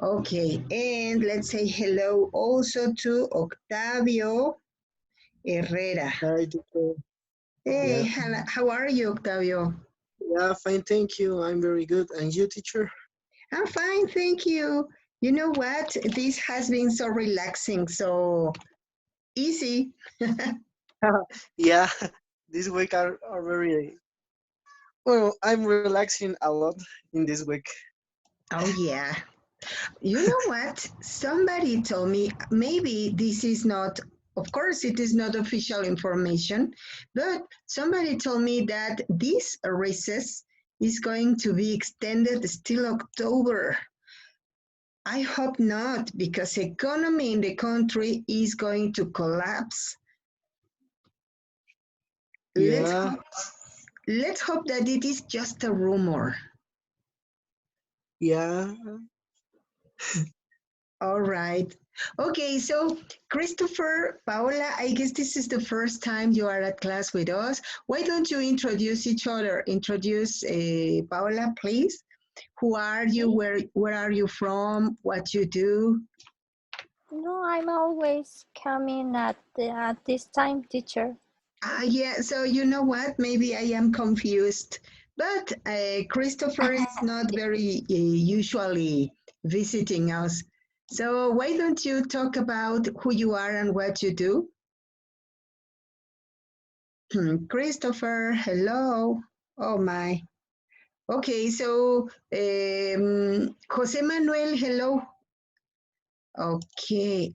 Okay, and let's say hello also to Octavio Herrera. Hi, teacher. Hey, Yeah, how are you, Octavio? yeah, fine, thank you. I'm very good. And you, teacher? I'm fine, thank you. You know what? This has been so relaxing, so easy. Yeah, this week are very well. I'm relaxing a lot in this week. Oh, yeah. You know what? Somebody told me maybe this is not, of course, it is not official information, but somebody told me that this recess is going to be extended still October. I hope not, because economy in the country is going to collapse. Let's Yeah, hope, let's hope that it is just a rumor. yeah, All right. Okay, so Christopher, Paola, I guess this is the first time you are at class with us. Why don't you introduce each other? Introduce Paola, please. Who are you? Where are you from? What you do? No, I'm always coming at this time, teacher. Yeah, so you know what? Maybe I am confused. But Christopher is not very usually visiting us. So why don't you talk about who you are and what you do? Christopher, hello. Oh my. Okay, so Jose Manuel, hello. Okay,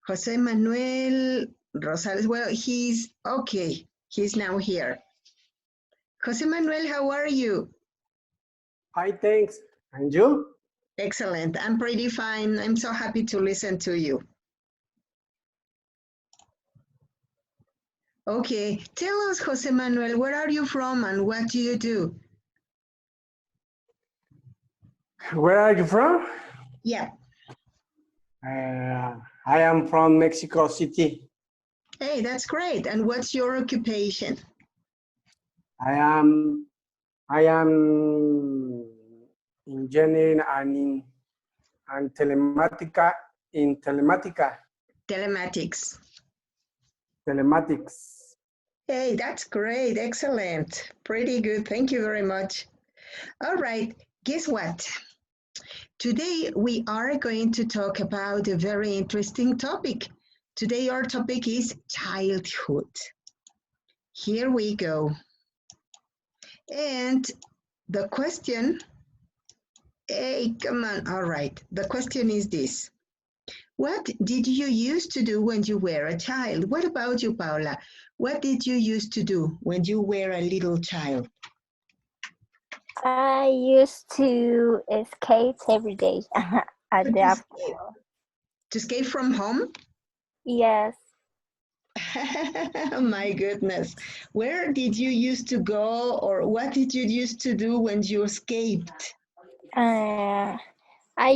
Jose Manuel Rosales. Well, he's okay. He's now here. Jose Manuel, how are you? Hi, thanks. And you? Excellent. I'm pretty fine. I'm so happy to listen to you. Okay, tell us, Jose Manuel, where are you from and what do you do? Where are you from? Yeah. I am from Mexico City. Hey, that's great. And what's your occupation? I am engineering and telematica in telematica. Telematics. Telematics. Hey, that's great. Excellent. Pretty good. Thank you very much. All right. Guess what? Today we are going to talk about a very interesting topic. Today our topic is childhood. Here we go. And the question, hey, come on. All right. The question is this. What did you used to do when you were a child? What about you, Paula? What did you used to do when you were a little child? I used to skate every day at the afternoon. To escape from home? Yes, My goodness. Where did you used to go or what did you used to do when you escaped? uh, I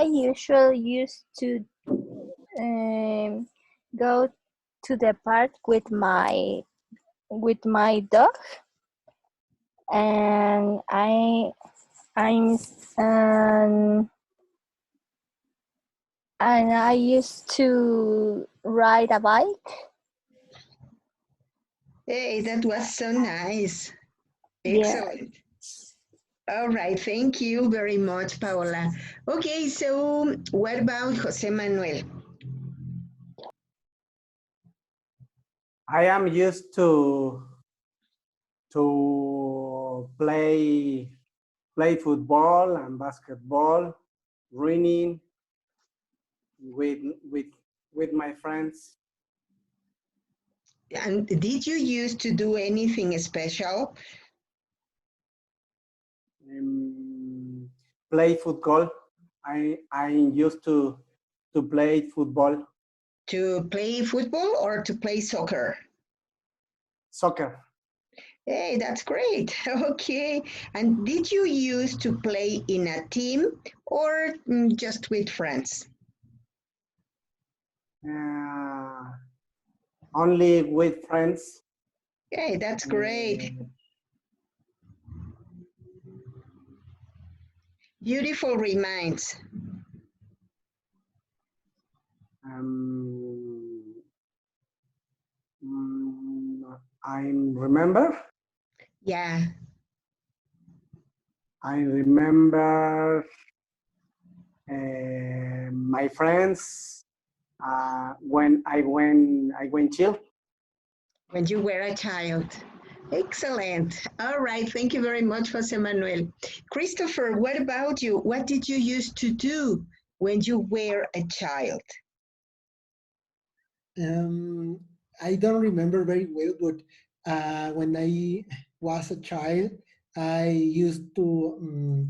usually used to um, go to the park with my dog, and I'm and I used to ride a bike. Hey, that was so nice. Yeah. Excellent. All right, thank you very much, Paola. Okay, so what about Jose Manuel? I am used to play football and basketball, running with with with my friends. And did you used to do anything special? um, Play football. I used to play football, To play football or to play soccer? soccer. Hey, that's great. Okay. And did you used to play in a team or just with friends? Uh, Only with friends. Hey, that's great. Uh, Beautiful reminds. I remember. Yeah. I remember my friends when I went chill. When you were a child. Excellent. All right. Thank you very much, Jose Manuel. Christopher, what about you? What did you used to do when you were a child? Um, I don't remember very well, but when I was a child, I used to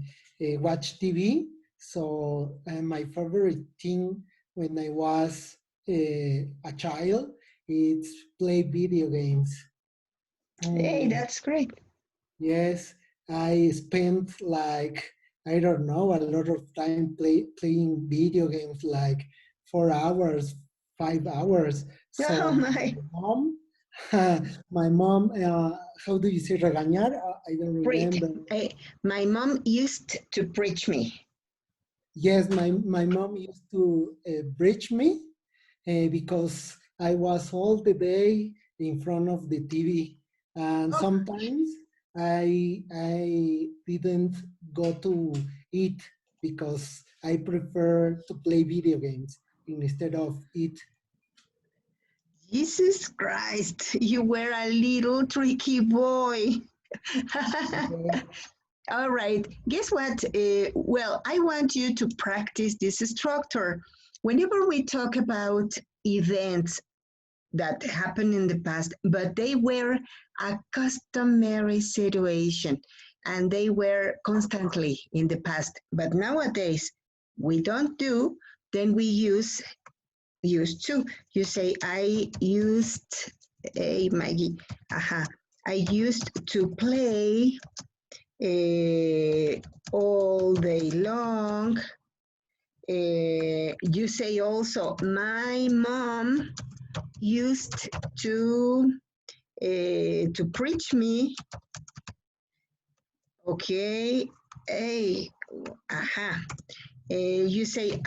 watch TV. So my favorite thing when I was a child, it's play video games. Hey, Um, that's great. yes, I spent like I don't know a lot of time playing video games, like 4 hours, 5 hours. Oh, So my. mom, my mom, how do you say regañar? I don't Great. remember. My mom used to preach me. Yes, my mom used to bridge me because I was all the day in front of the TV, and sometimes I didn't go to eat because I prefer to play video games instead of eat. Jesus Christ, you were a little tricky boy. Yes. All right. Guess what? Well, I want you to practice this structure. Whenever we talk about events that happened in the past, but they were a customary situation and they were constantly in the past. But nowadays, we don't do, then we use used to. You say, I used, hey, Maggie, I used to play all day long. You say also, my mom used to preach me. Okay. Hey, aha. You say,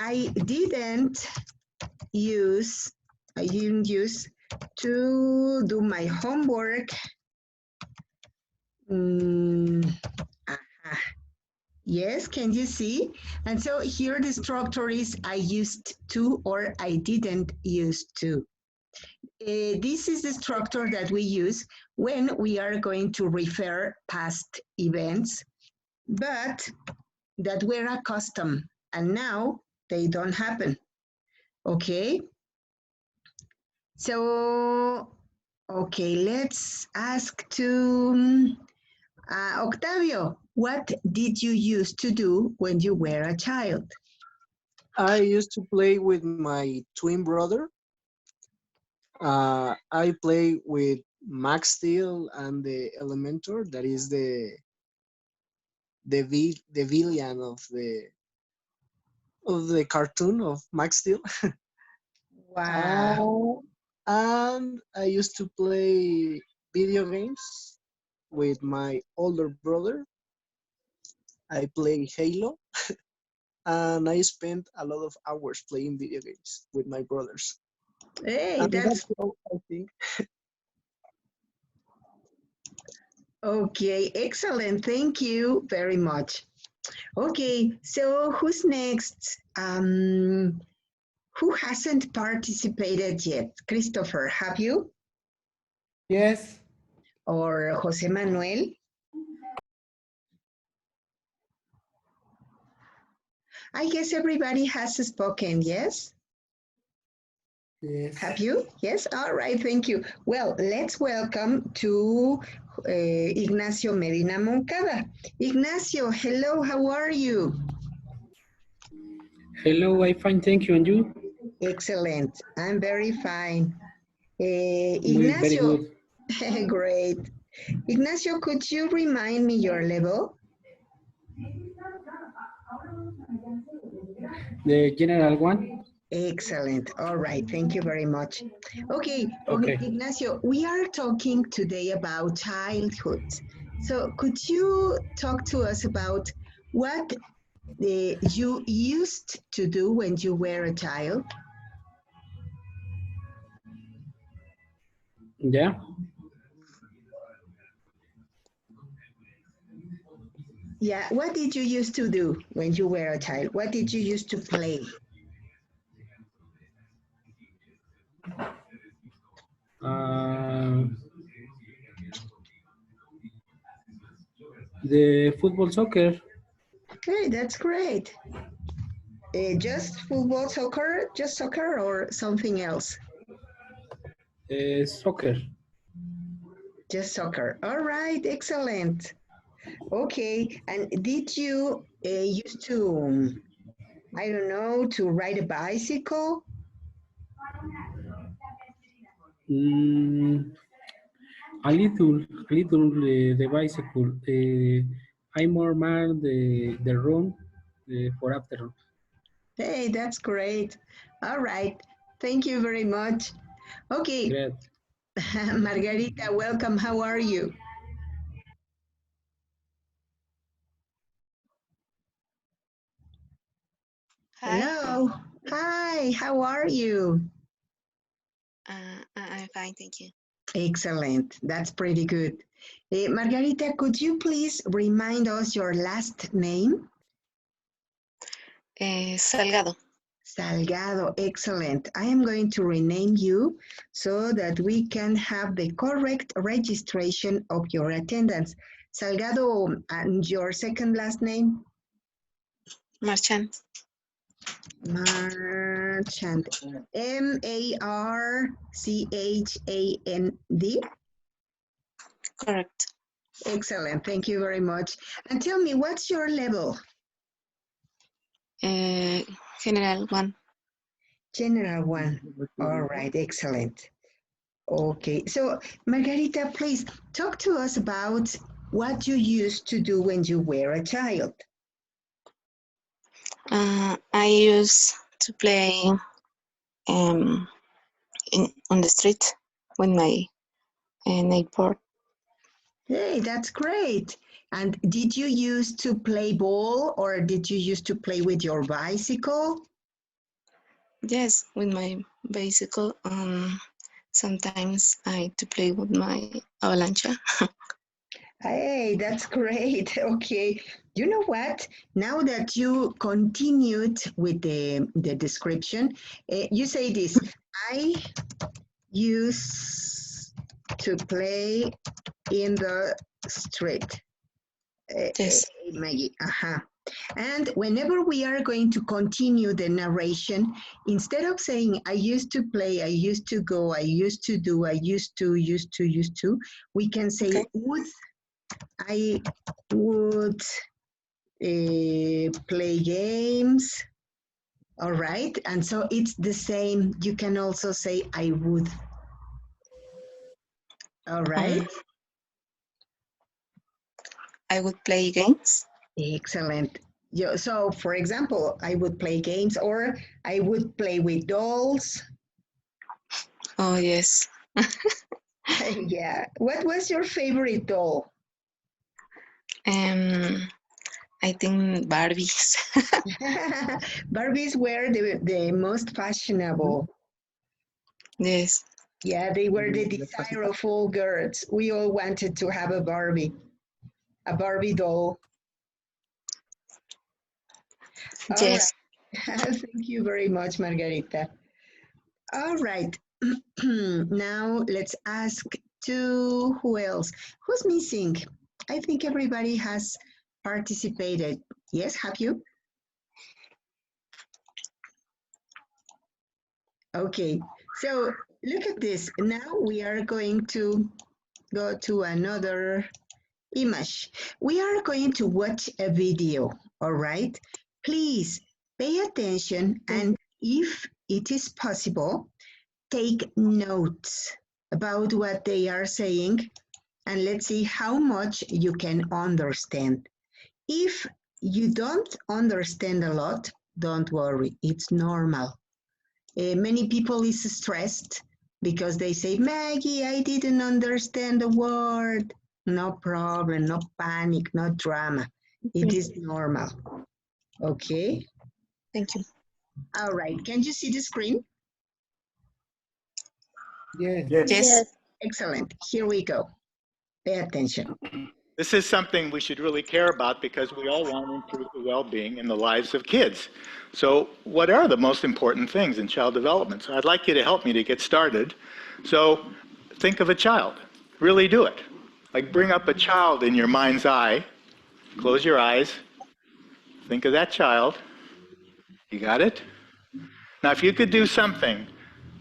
use, I didn't use to do my homework. Aha. Yes, can you see? And so here the structure is I used to or I didn't used to. This is the structure that we use when we are going to refer past events, but that were a custom and now they don't happen. Okay? So, okay, let's ask to Octavio, what did you used to do when you were a child? I used to play with my twin brother. I play with Max Steel and the Elementor. That is the villain of the cartoon of Max Steel. Wow. Uh, and I used to play video games with my older brother. I play Halo, and I spent a lot of hours playing video games with my brothers. Hey, And that's that's all, I think. okay. Excellent. Thank you very much. Okay, so who's next? Who hasn't participated yet? Christopher, have you? Yes. Or Jose Manuel? I guess everybody has spoken, yes? Yes. Have you? Yes? All right, thank you. Well, let's welcome to Ignacio Medina Moncada. Ignacio, hello, how are you? Hello, I fine, thank you. And you? Excellent. I'm very fine. Very Ignacio, good. great. Ignacio, could you remind me your level? The general one? Excellent. All right. Thank you very much. Okay, Okay. Ignacio, we are talking today about childhood. So could you talk to us about what you used to do when you were a child? Yeah. Yeah, what did you used to do when you were a child? What did you used to play? Uh, the football soccer. Hey, that's great. Just football, soccer, just soccer, or something else? Soccer. Just soccer. All right, excellent. Okay, and did you used to, I don't know, to ride a bicycle? Mm, a little, the bicycle. I more man the run for after. Hey, that's great. All right, thank you very much. Okay, Great. Margarita, welcome. How are you? Hi, Hello. Hi, how are you? I'm fine, thank you. Excellent. That's pretty good. Margarita, could you please remind us your last name? Salgado. Salgado. Excellent. I am going to rename you so that we can have the correct registration of your attendance. Salgado, and your second last name? Marchand. Marchand. Marchand. Correct. Excellent. Thank you very much. And tell me, what's your level? General 1. General one. All right. Excellent. Okay. So, Margarita, please talk to us about what you used to do when you were a child. I used to play on the street with my neighbor. Hey, that's great. And did you used to play ball or did you used to play with your bicycle? Yes, with my bicycle. Sometimes I to play with my avalancha. Hey, that's great. Okay. You know what? Now that you continued with the description, you say this, I used to play in the street. Yes. Maggie. Uh-huh. And whenever we are going to continue the narration, instead of saying, I used to play, I used to go, I used to do, I used to, we can say, Okay. would, I would play games. All right. And so it's the same. You can also say, I would. All right. Um, I would play games. Excellent. So, for example, I would play games or I would play with dolls. Oh yes. Yeah. What was your favorite doll? I think Barbies. Barbies were the most fashionable. Yes. Yeah, they were the desire of all girls. We all wanted to have a Barbie doll. All right. Yes. Thank you very much, Margarita. All right. Now let's ask to who else? Who's missing? I think everybody has participated. Yes, have you? Okay. So look at this. Now we are going to go to another image. We are going to watch a video, all right? Please pay attention and if it is possible, take notes about what they are saying and let's see how much you can understand. If you don't understand a lot, don't worry, it's normal. Many people is stressed because they say, Maggie, I didn't understand the word. No problem, no panic, no drama. It is normal. Okay. Thank you. All right. Can you see the screen? Yes. Yes. Yes. Excellent. Here we go. Pay attention. This is something we should really care about because we all want to improve the well-being and the lives of kids. So what are the most important things in child development? So I'd like you to help me to get started. So think of a child. Really do it. Like bring up a child in your mind's eye. Close your eyes. Think of that child. You got it? Now, if you could do something,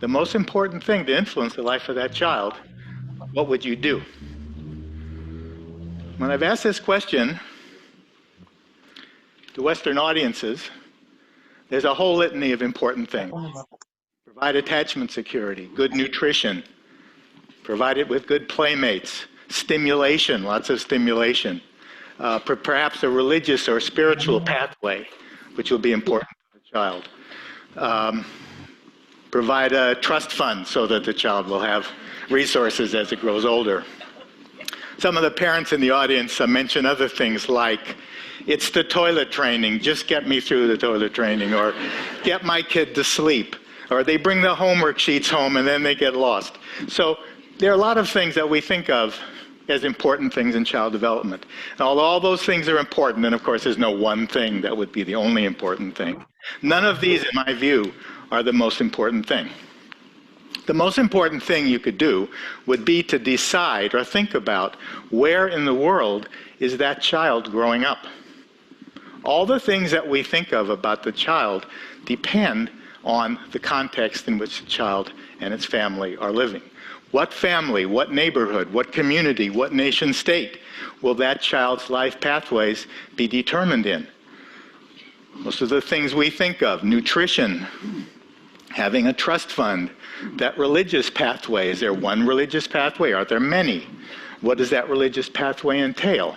the most important thing to influence the life of that child, what would you do? When I've asked this question to Western audiences, there's a whole litany of important things. Provide attachment security, good nutrition, provide it with good playmates, stimulation, lots of stimulation, perhaps a religious or spiritual pathway, which will be important to the child. Provide a trust fund so that the child will have resources as it grows older. Some of the parents in the audience mention other things like, it's the toilet training, just get me through the toilet training, or get my kid to sleep, or they bring the homework sheets home and then they get lost. So there are a lot of things that we think of as important things in child development. And although all those things are important, and of course there's no one thing that would be the only important thing, none of these, in my view, are the most important thing. The most important thing you could do would be to decide or think about where in the world is that child growing up. All the things that we think of about the child depend on the context in which the child and its family are living. What family, what neighborhood, what community, what nation state will that child's life pathways be determined in? Most of the things we think of, nutrition, having a trust fund, that religious pathway. Is there one religious pathway? Are there many? What does that religious pathway entail?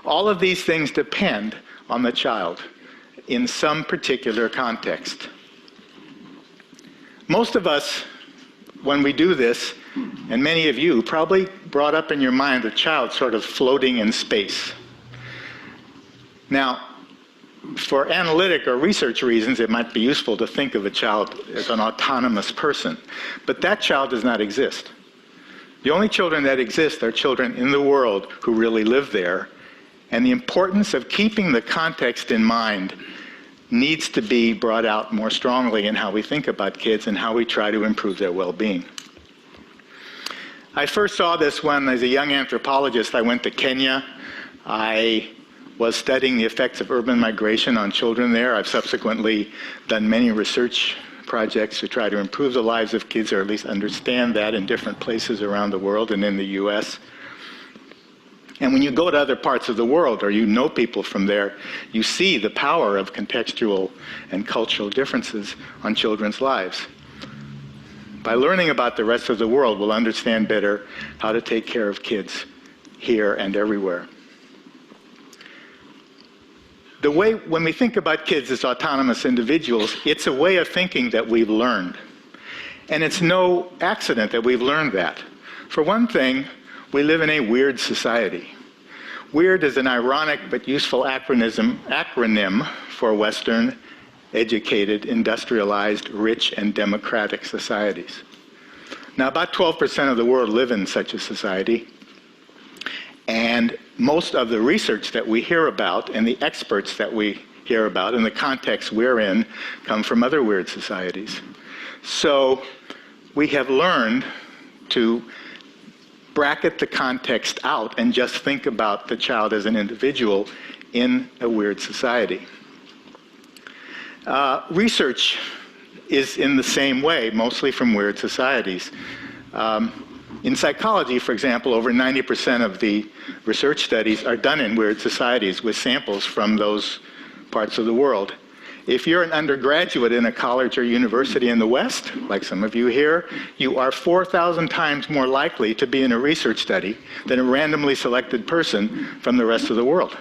All of these things depend on the child in some particular context. Most of us, when we do this, and many of you probably brought up in your mind a child sort of floating in space. Now, for analytic or research reasons, it might be useful to think of a child as an autonomous person, but that child does not exist. The only children that exist are children in the world who really live there, and the importance of keeping the context in mind needs to be brought out more strongly in how we think about kids and how we try to improve their well-being. I first saw this when, as a young anthropologist, I went to Kenya. I was studying the effects of urban migration on children there. I've subsequently done many research projects to try to improve the lives of kids, or at least understand that in different places around the world and in the US. And when you go to other parts of the world, or you know people from there, you see the power of contextual and cultural differences on children's lives. By learning about the rest of the world, we'll understand better how to take care of kids here and everywhere. The way, when we think about kids as autonomous individuals, it's a way of thinking that we've learned. And it's no accident that we've learned that. For one thing, we live in a weird society. Weird is an ironic but useful acronym for Western, educated, industrialized, rich, and democratic societies. Now, about 12% of the world live in such a society. And most of the research that we hear about and the experts that we hear about in the context we're in come from other weird societies. So we have learned to bracket the context out and just think about the child as an individual in a weird society. Research is in the same way, mostly from weird societies. In psychology, for example, over 90% of the research studies are done in weird societies with samples from those parts of the world. If you're an undergraduate in a college or university in the West, like some of you here, you are 4,000 times more likely to be in a research study than a randomly selected person from the rest of the world.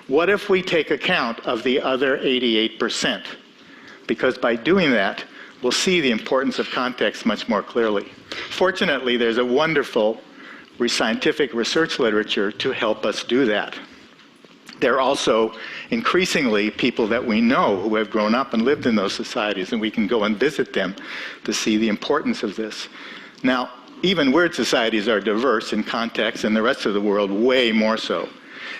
What if we take account of the other 88%? Because by doing that, we'll see the importance of context much more clearly. Fortunately, there's a wonderful scientific research literature to help us do that. They're also increasingly people that we know who have grown up and lived in those societies, and we can go and visit them to see the importance of this. Now, even weird societies are diverse in context, and the rest of the world way more so.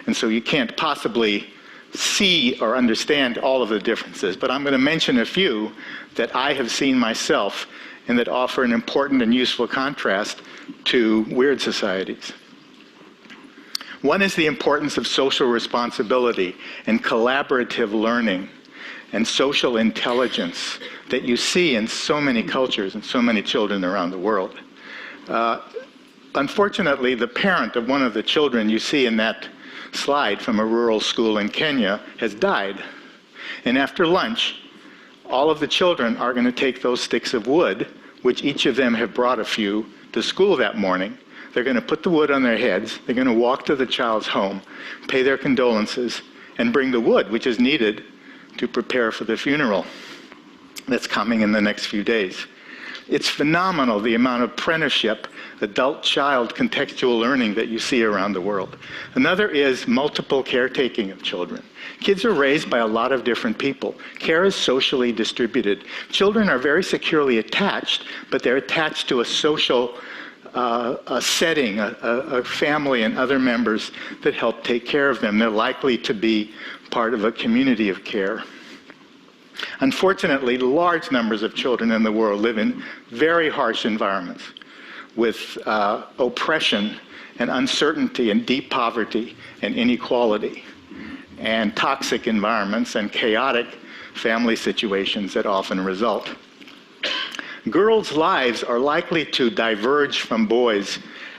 And so you can't possibly see or understand all of the differences, but I'm going to mention a few that I have seen myself and that offer an important and useful contrast to weird societies. One is the importance of social responsibility and collaborative learning and social intelligence that you see in so many cultures and so many children around the world. Unfortunately, the parent of one of the children you see in that slide from a rural school in Kenya has died. And after lunch, all of the children are going to take those sticks of wood, which each of them have brought a few, to school that morning. They're going to put the wood on their heads. They're going to walk to the child's home, pay their condolences, and bring the wood, which is needed to prepare for the funeral that's coming in the next few days. It's phenomenal, the amount of apprenticeship, adult-child contextual learning that you see around the world. Another is multiple caretaking of children. Kids are raised by a lot of different people. Care is socially distributed. Children are very securely attached, but they're attached to a social a setting, a family and other members that help take care of them. They're likely to be part of a community of care. Unfortunately, large numbers of children in the world live in very harsh environments with oppression and uncertainty and deep poverty and inequality and toxic environments and chaotic family situations that often result. Girls' lives are likely to diverge from boys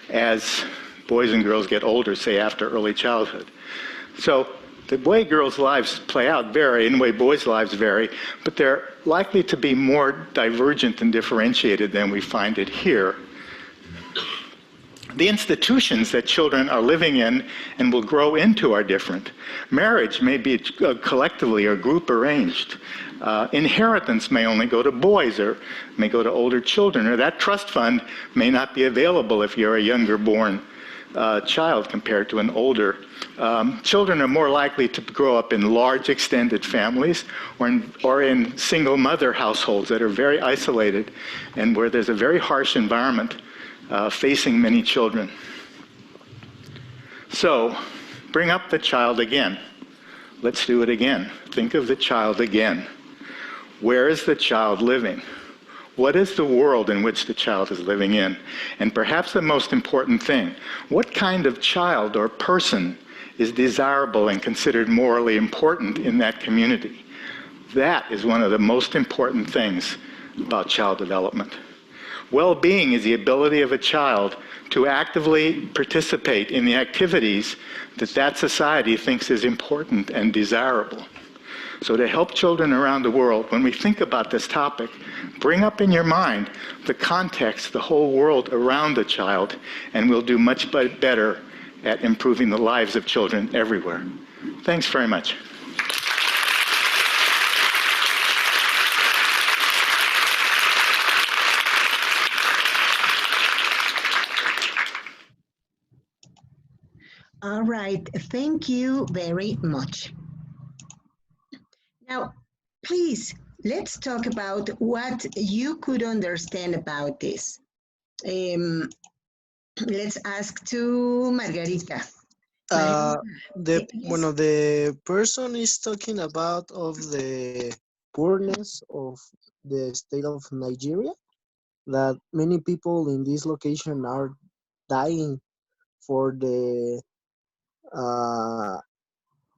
as boys and girls get older, say after early childhood. So the way girls' lives play out vary, and the way boys' lives vary, but they're likely to be more divergent and differentiated than we find it here. The institutions that children are living in and will grow into are different. Marriage may be collectively or group arranged. Inheritance may only go to boys or may go to older children, or that trust fund may not be available if you're a younger born child compared to an older. Children are more likely to grow up in large extended families or in single mother households that are very isolated and where there's a very harsh environment facing many children. So, bring up the child again. Let's do it again. Think of the child again. Where is the child living? What is the world in which the child is living in? And perhaps the most important thing, what kind of child or person is desirable and considered morally important in that community? That is one of the most important things about child development. Well-being is the ability of a child to actively participate in the activities that that society thinks is important and desirable. So to help children around the world, when we think about this topic, bring up in your mind the context, the whole world around the child, and we'll do much better at improving the lives of children everywhere. Thanks very much. All right, thank you very much. Now, please, let's talk about what you could understand about this. Let's ask to Margarita. The person is talking about of the poorness of the state of Nigeria, that many people in this location are dying for the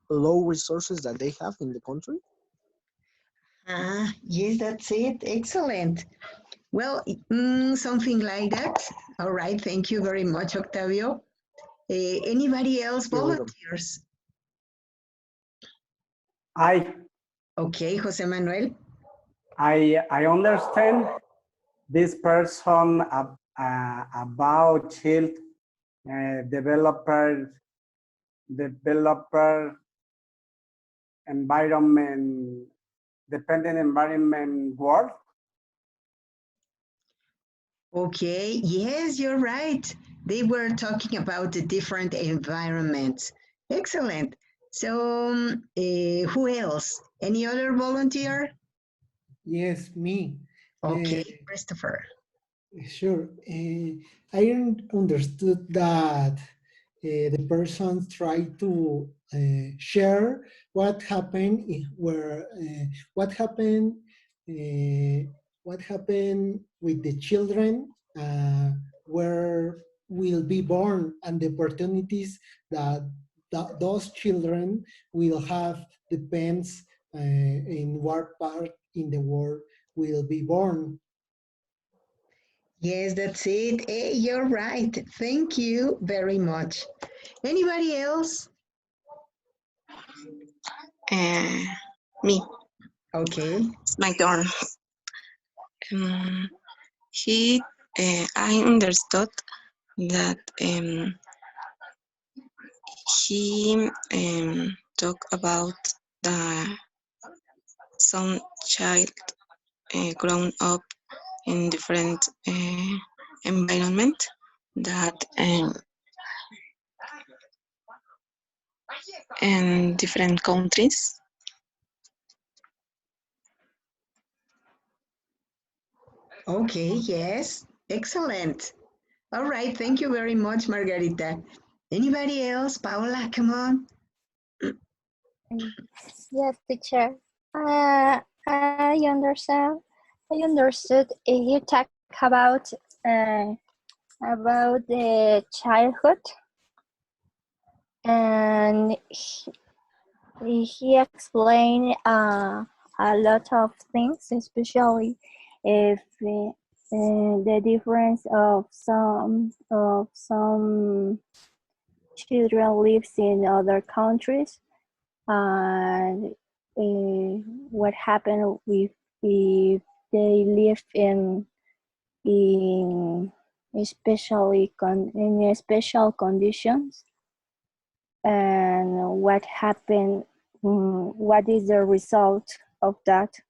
low resources that they have in the country. Yes, that's it. Excellent. Well, something like that. All right. Thank you very much, Octavio. Anybody else volunteers? Okay, Jose Manuel. I understand this person about child developer environment, dependent environment world. Okay, yes, you're right. They were talking about the different environments. Excellent. So, who else? Any other volunteer? Yes, me. Okay, Christopher. Sure. I understood that the person tried to share what happened where uh, what happened with the children where will be born and the opportunities that those children will have depends in what part in the world will be born. Yes, that's it. Hey, you're right. Thank you very much. Anybody else? Me, Okay. it's my turn. Um, I understood that he talked about the some child grown up in different environment that in different countries. Okay, yes. Excellent. All right. Thank you very much, Margarita. Anybody else? Paola, come on. Yes, teacher. I understand. I understood. You talk about the childhood, and he explained a lot of things, especially if the difference of some children lives in other countries, and what happened if they live in in special conditions, and what happened, what is the result of that.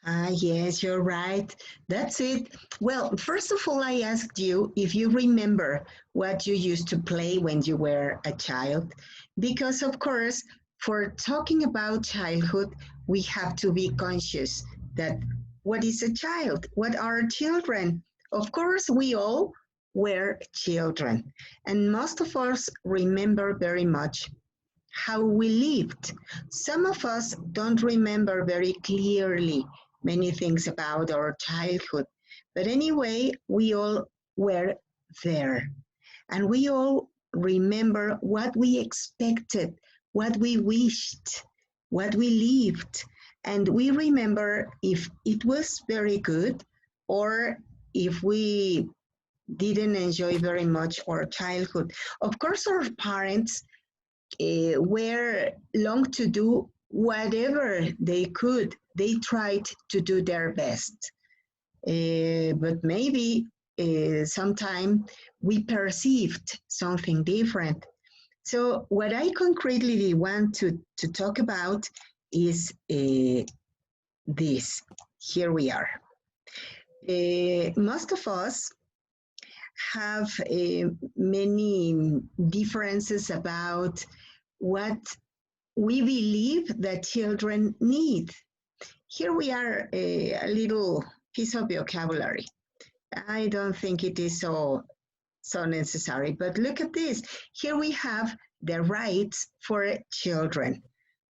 Ah, yes, you're right. That's it. Well, first of all, I asked you if you remember what you used to play when you were a child, because of course, for talking about childhood, we have to be conscious that what is a child? What are children? Of course, we all were children, and most of us remember very much how we lived. Some of us don't remember very clearly many things about our childhood, but anyway, we all were there. And we all remember what we expected, what we wished, what we lived. And we remember if it was very good or if we didn't enjoy very much our childhood. Of course, our parents were long to do whatever they could. They tried to do their best. But maybe sometime we perceived something different. So what I concretely want to talk about is this. Here we are. Most of us have many differences about what we believe that children need. Here we are, a little piece of vocabulary. I don't think it is so necessary, but look at this. Here we have the rights for children,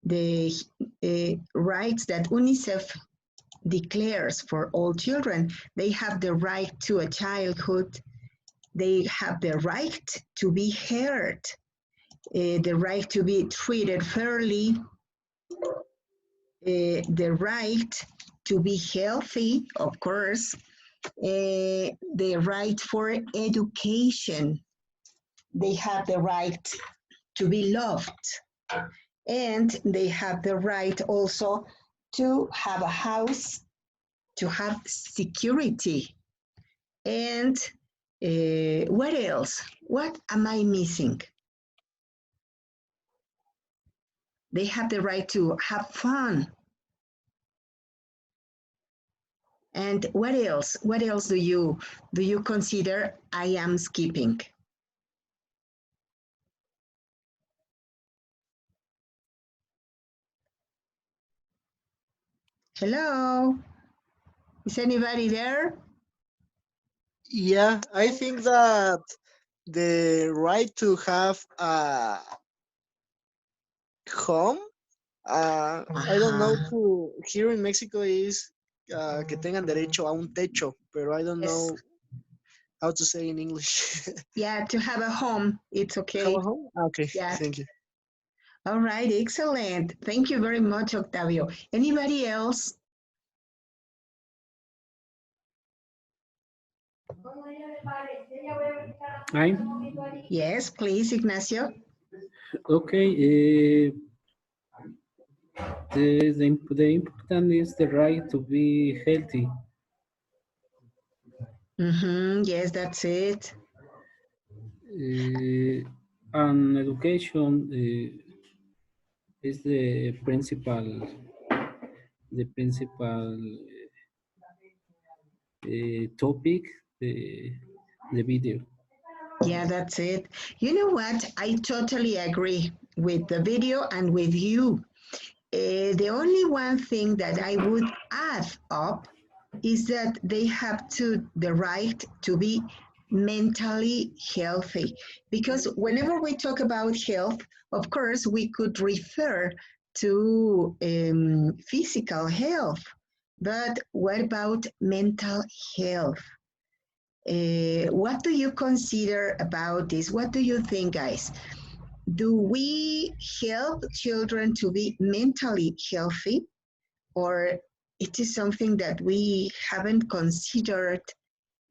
the rights that UNICEF declares for all children. They have the right to a childhood. They have the right to be heard, the right to be treated fairly, the right to be healthy, of course, the right for education. They have the right to be loved. And they have the right also to have a house, to have security. And what else? What am I missing? They have the right to have fun. And what else? What else do you consider I am skipping? Hello? Is anybody there? Yeah, I think that the right to have a home, I don't know, Uh-huh. to here in Mexico is que tengan derecho a un techo, pero I don't Yes. know how to say in English. Yeah, to have a home, it's Have okay. a home? Okay, Yeah. thank you. All right, excellent. Thank you very much, Octavio. Anybody else? I Yes, please, Ignacio. okay. The important is the right to be healthy. Yes, that's it. And education is the principal topic, the video. Yeah, that's it. You know what? I totally agree with the video and with you. The only one thing that I would add up is that they have the right to be mentally healthy. Because whenever we talk about health, of course, we could refer to physical health. But what about mental health? What do you consider about this? What do you think, guys? Do we help children to be mentally healthy, or it is something that we haven't considered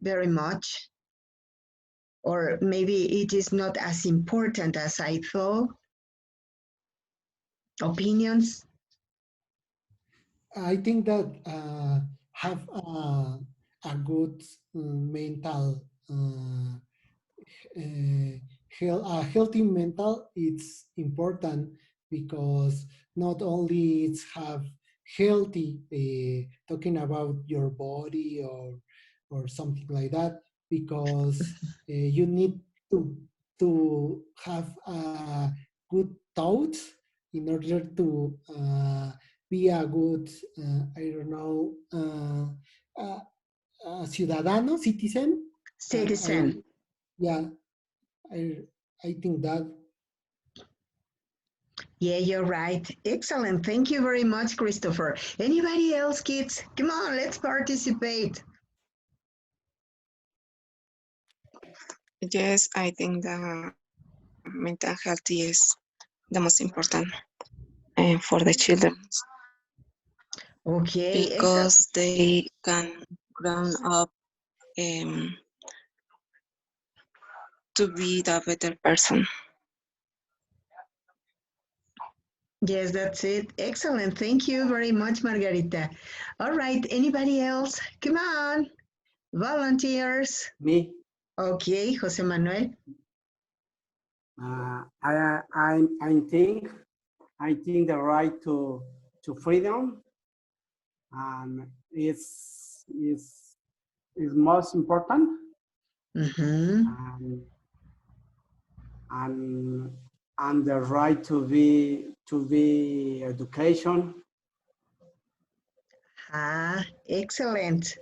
very much, or maybe it is not as important as I thought? Opinions? I think that have a good mental a healthy mental, it's important because not only it's have healthy talking about your body or something like that, because you need to have good thoughts in order to be a good I don't know ciudadano citizen. I Citizen. yeah, I I think that Yeah, you're right. Excellent. Thank you very much, Christopher. Anybody else, kids? Come on, let's participate. Yes, I think the mental health is the most important for the children Okay, excellent. because they can grow up um, to be the better person. Yes, that's it. Excellent. Thank you very much, Margarita. All right, anybody else? Come on, volunteers. Me, Okay, Jose Manuel. I think the right to freedom is most important, and and and the right to be education. Excellent.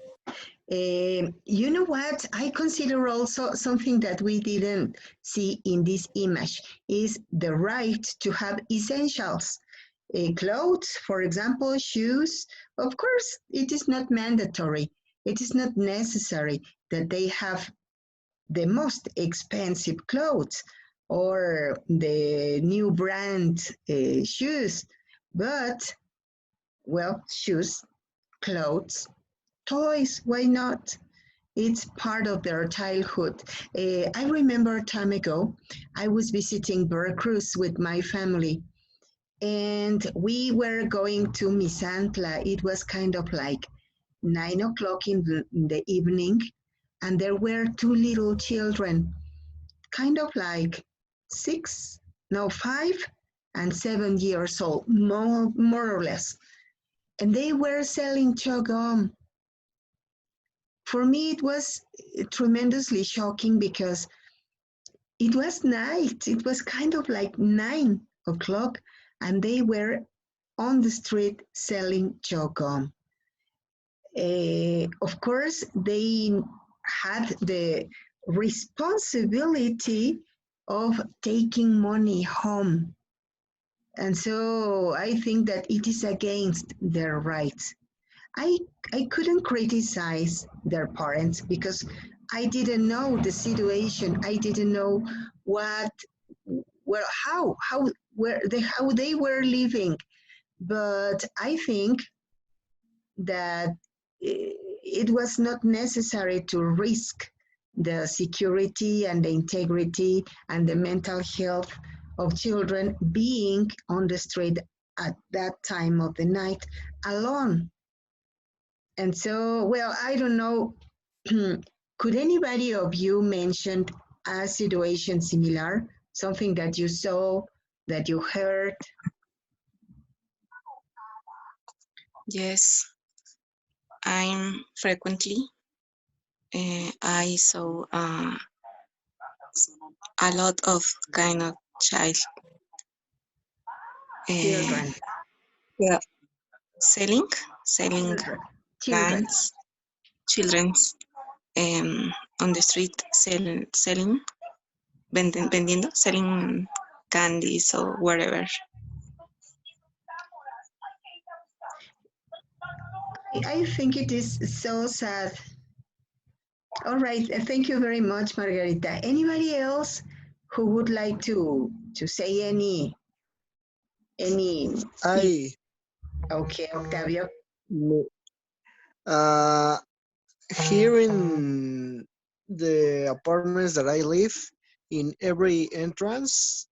You know what? I consider also something that we didn't see in this image is the right to have essentials. Clothes, for example, shoes. Of course, it is not mandatory. It is not necessary that they have the most expensive clothes or the new brand shoes. But, well, shoes, clothes, toys, why not? It's part of their childhood. I remember a time ago, I was visiting Veracruz with my family, and we were going to Misantla. It was kind of like 9 o'clock in the evening, and there were two little children, kind of like 6, no, 5 and 7 years old, more or less. And they were selling chogum. For me, it was tremendously shocking because it was night. It was kind of like 9 o'clock, and they were on the street selling chogum. of course, they had the responsibility of taking money home. And so I think that it is against their rights. I, I couldn't criticize their parents because I didn't know the situation. I didn't know what, well, how they were living. But I think that it was not necessary to risk the security and the integrity and the mental health of children being on the street at that time of the night alone. And so, well, I don't know, could anybody of you mention a situation similar, something that you saw, that you heard? Yes, I'm frequently. I saw a lot of kind of child Children, yeah, selling children, children. guns, children's on the street selling, vendiendo, selling candies or whatever. I think it is so sad. All right, thank you very much, Margarita. Anybody else who would like to say any? I Okay, Octavio. uh, here in the apartments that I live, in every entrance,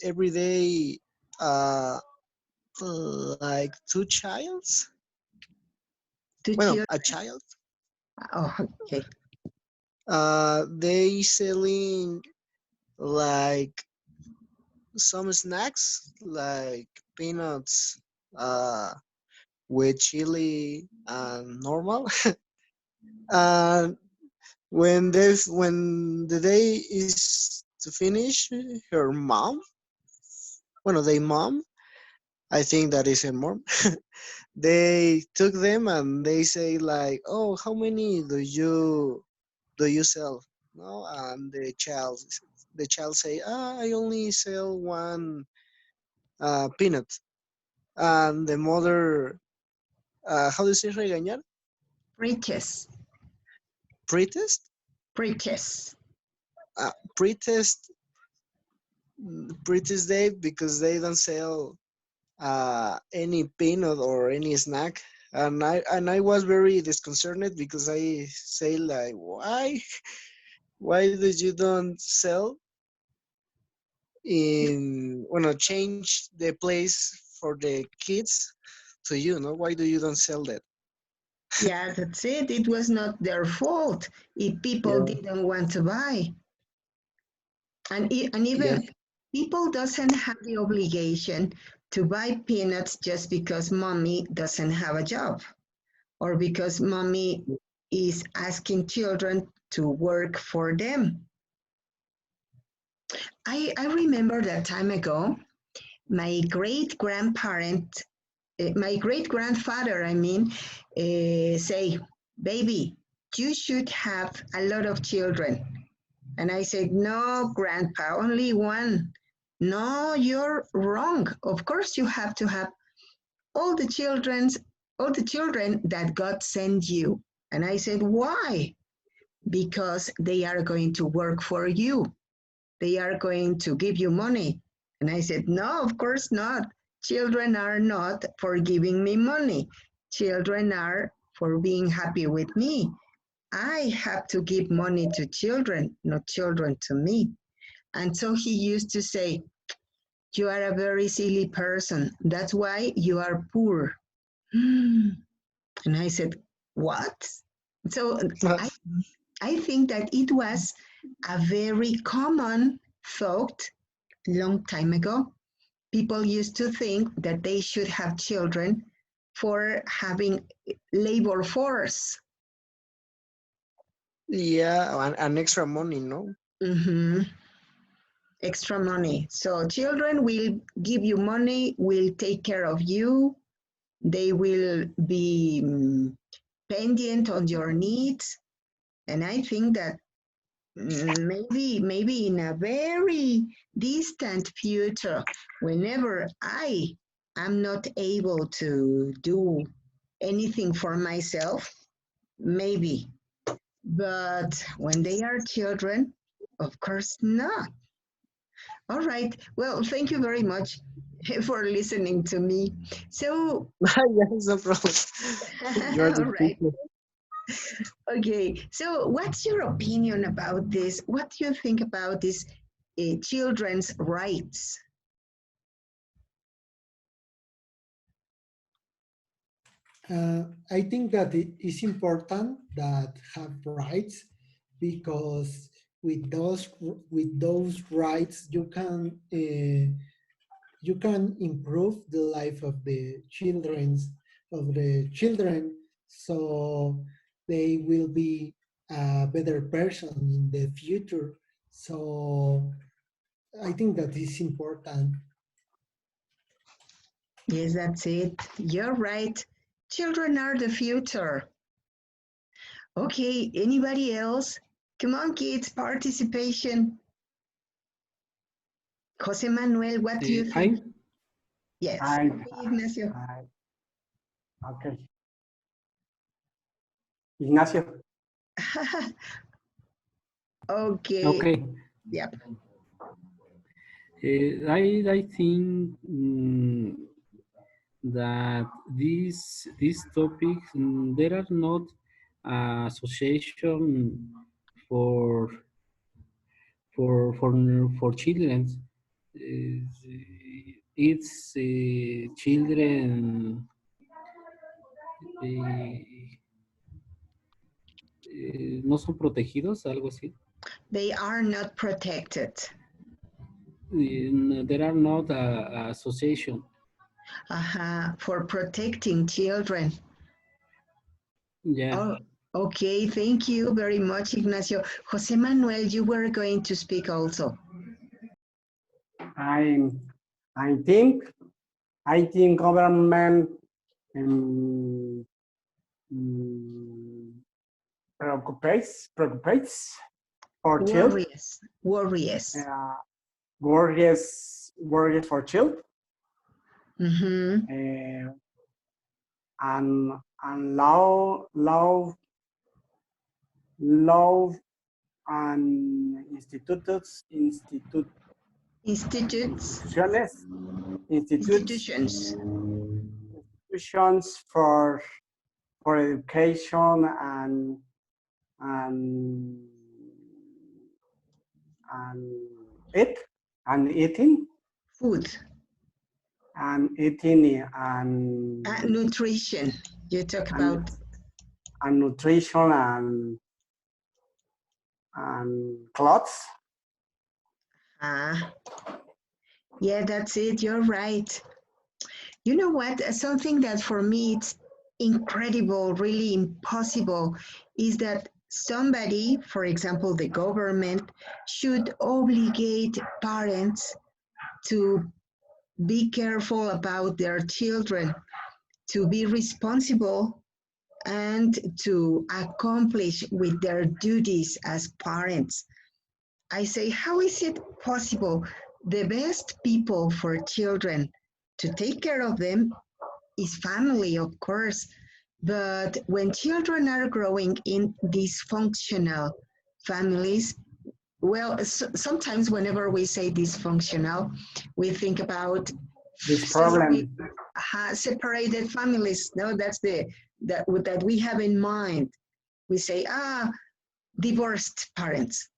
every day, uh, like two childs. To Well, children. a child. Oh, okay. They selling like some snacks, like peanuts, with chili and normal. And when the day is to finish, her mom, well, they mom, I think that is her mom. They took them and they say like, oh, how many do you sell? No, and the child say, I only sell one peanut. And the mother, how do you say regañar? Pretest, Pretest? pretest. Pretest, pretest day because they don't sell any peanut or any snack. And I was very disconcerted because I say like, why did you don't sell in change the place for the kids to you, no? Why do you don't sell that? Yeah, that's it. It was not their fault if people Yeah, didn't want to buy. And yeah, even people doesn't have the obligation to buy peanuts just because mommy doesn't have a job or because mommy is asking children to work for them. I remember that time ago, my great grandparent, my great grandfather, say, baby, you should have a lot of children. And I said, no, grandpa, only one. No, you're wrong. Of course you have to have all the children's all the children that God sent you. And I said, why? Because they are going to work for you. They are going to give you money. And I said, no, of course not. Children are not for giving me money. Children are for being happy with me. I have to give money to children, not children to me. And so he used to say, you are a very silly person. That's why you are poor. And I said, what? So I, I think that it was a very common thought long time ago. People used to think that they should have children for having labor force. yeah, and extra money, no? Mhm. Extra money. So children will give you money, will take care of you. They will be pendant on your needs. And I think that maybe in a very distant future, whenever I am not able to do anything for myself, maybe. But when they are children, of course not. All right. Well, thank you very much for listening to me. So, Yes, no problem. You're all the right. teacher. Okay. So, what's your opinion about this? What do you think about this children's rights? I think that it is important that have rights because with those rights you can improve the life of the children so they will be a better person in the future. So I think that is important. Yes, that's it. You're right. Children are the future. Okay. Anybody else? Come on, kids, participation. Jose Manuel, what do you think? I Yes. I, Okay, Ignacio. okay. Ignacio. Okay. okay. Yep. I think that this topic there are not association for for children. It's children no son protegidos, algo así. They are not protected. There are not a association. For protecting children. Yeah. Oh, okay. Thank you very much, Ignacio. Jose Manuel, you were going to speak also. I I think government um, um, preoccupates for children, Worries. worries for children, Mm-hmm. and law and Institutions. institutions for education and and eat and eating Food. and eating and Nutrition. You talk and, about. and nutrition and clothes. Yeah, that's it. You're right. You know what? Something that for me it's incredible, really impossible, is that somebody, for example, the government, should obligate parents to be careful about their children, to be responsible and to accomplish with their duties as parents. I say, how is it possible? The best people for children to take care of them is family, of course. But when children are growing in dysfunctional families, well, sometimes whenever we say dysfunctional, we think about This problem. separated families. No, that's that we have in mind. We say, divorced parents.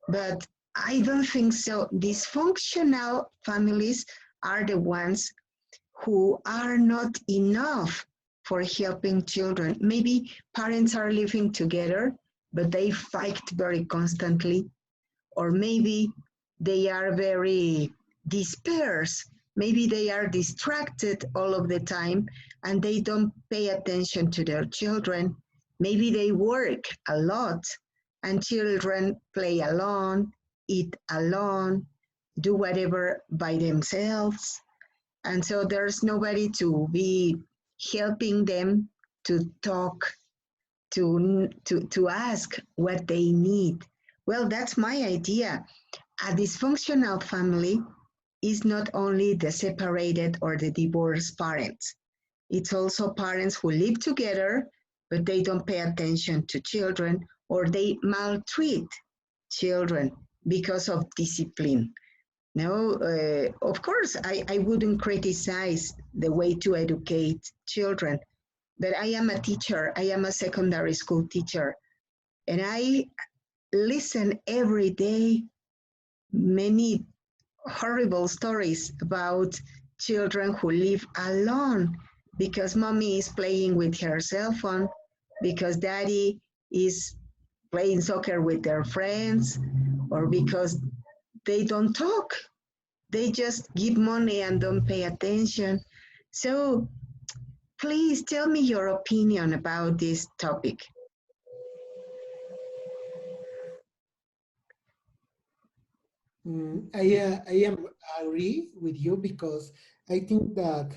But I don't think so. Dysfunctional families are the ones who are not enough for helping children. Maybe parents are living together, but they fight very constantly, or maybe they are very dispersed. Maybe they are distracted all of the time and they don't pay attention to their children. Maybe they work a lot and children play alone, eat alone, do whatever by themselves. And so there's nobody to be helping them to talk, to ask what they need. Well, that's my idea. A dysfunctional family is not only the separated or the divorced parents, it's also parents who live together, but they don't pay attention to children or they maltreat children because of discipline. No, of course, I wouldn't criticize the way to educate children, but I am a teacher, I am a secondary school teacher, and I listen every day many horrible stories about children who live alone because mommy is playing with her cell phone, because daddy is playing soccer with their friends, or because they don't talk. They just give money and don't pay attention. So please tell me your opinion about this topic. I am agree with you because I think that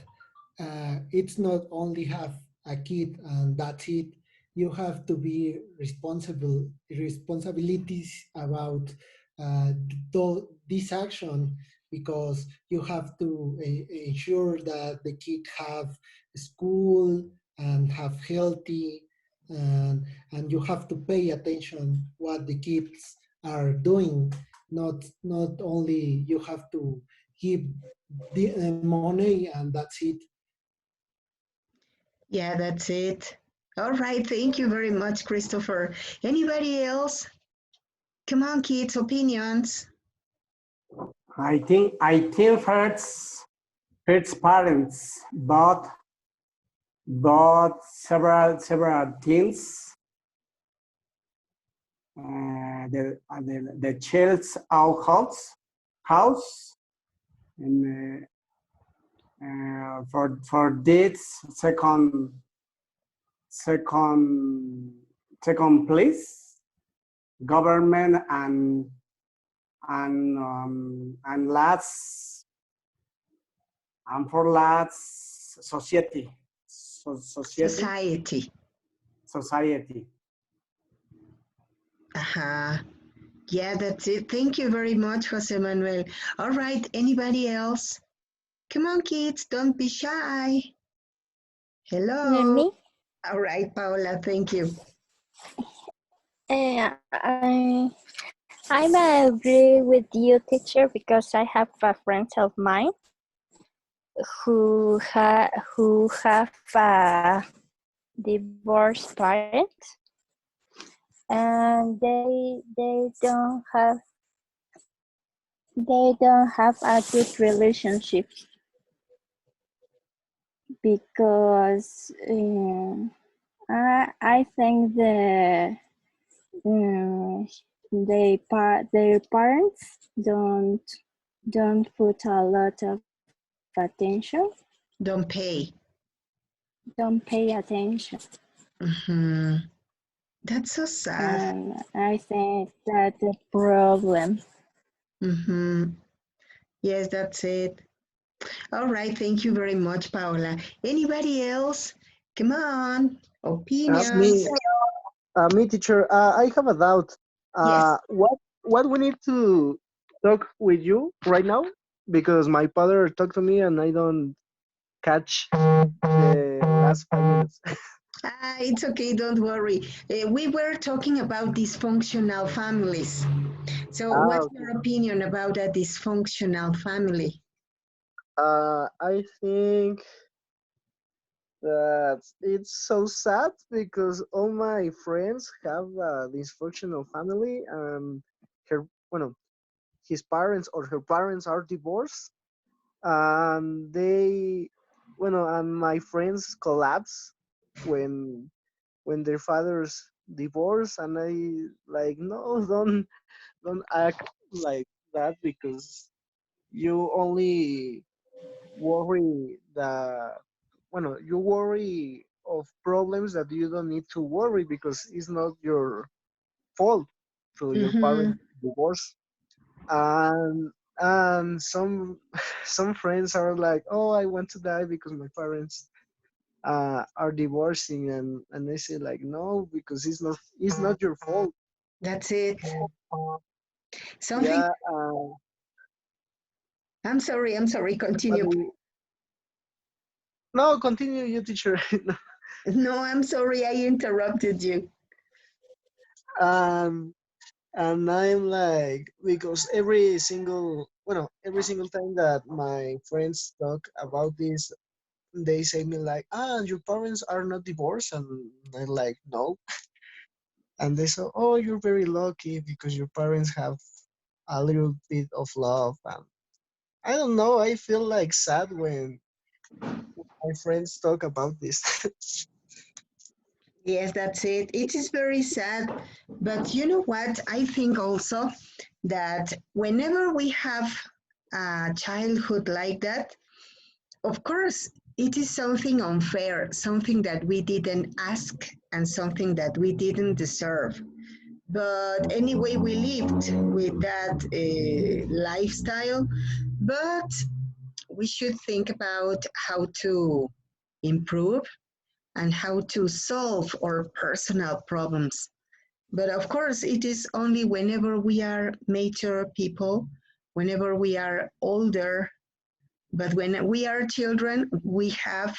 it's not only have a kid and that's it. You have to be responsibilities about this action because you have to ensure that the kid have school and have healthy and you have to pay attention what the kids are doing, not only you have to give the money and that's it. Yeah, that's it. All right, thank you very much, Christopher. Anybody else? Come on, kids, opinions. I think first parents, but several things. The child's house and for this second second place government and last and for last society Society. society. Uh-huh. Yeah, that's it. Thank you very much, Jose Manuel. All right, anybody else? Come on, kids, don't be shy. Hello. Me? All right, Paola, thank you. I agree with you, teacher, because I have a friend of mine who have a divorced parents, and they don't have a good relationship because I think their parents don't put a lot of attention, Don't pay. don't pay attention, Mm-hmm. That's so sad. and I think that's a problem. Mm-hmm. Yes, that's it. All right, thank you very much, Paola. Anybody else? Come on, opinions. Me, me, teacher. I have a doubt. Yes. What we need to talk with you right now? Because my father talked to me and I don't catch the last 5 minutes. It's okay, don't worry. We were talking about dysfunctional families. So, what's Okay. your opinion about a dysfunctional family? I think that it's so sad because all my friends have a dysfunctional family and her, well, his parents or her parents are divorced and they, and my friends collapse when their fathers divorce and I like no don't act like that because you only worry you worry of problems that you don't need to worry because it's not your fault to your Mm-hmm. parents divorce and some some friends are like, oh, I want to die because my parents are divorcing, and I say like, no, because it's not your fault. That's it. Something. Yeah, I'm sorry. but Continue. no, continue, you teacher. No, I'm sorry. I interrupted you. um, and I'm like, because every single time that my friends talk about this, they say me like, your parents are not divorced, and I'm like, no. And they say, oh, you're very lucky because your parents have a little bit of love. And I don't know, I feel like sad when my friends talk about this. Yes, that's it. It is very sad. But you know what? I think also that whenever we have a childhood like that, of course, it is something unfair, something that we didn't ask and something that we didn't deserve. But anyway, we lived with that lifestyle. But we should think about how to improve and how to solve our personal problems. But of course, it is only whenever we are mature people, whenever we are older. But when we are children, we have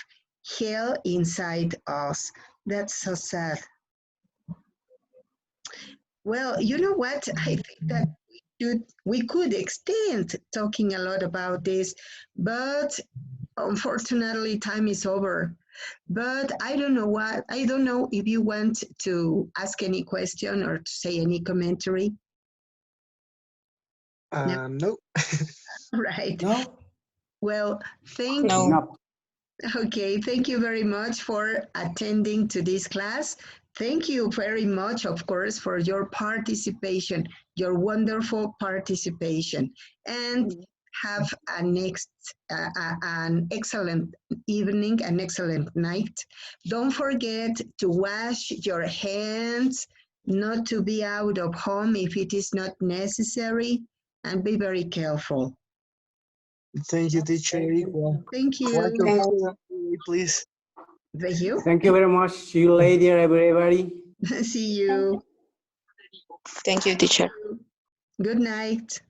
hell inside us. That's so sad. Well, you know what? I think that we could extend talking a lot about this, but unfortunately, time is over. But I don't know if you want to ask any question or to say any commentary. No, No. right. No? Well, thank No. No. Okay, thank you very much for attending to this class. Thank you very much, of course, for your participation, your wonderful participation. And have an excellent evening, an excellent night. Don't forget to wash your hands, not to be out of home if it is not necessary, and be very careful. Thank you, teacher. Equal. Thank Watch you. your Thank phone, you. please. Thank you. Thank you very much. See you later, everybody. See you. Thank you, teacher. Good night.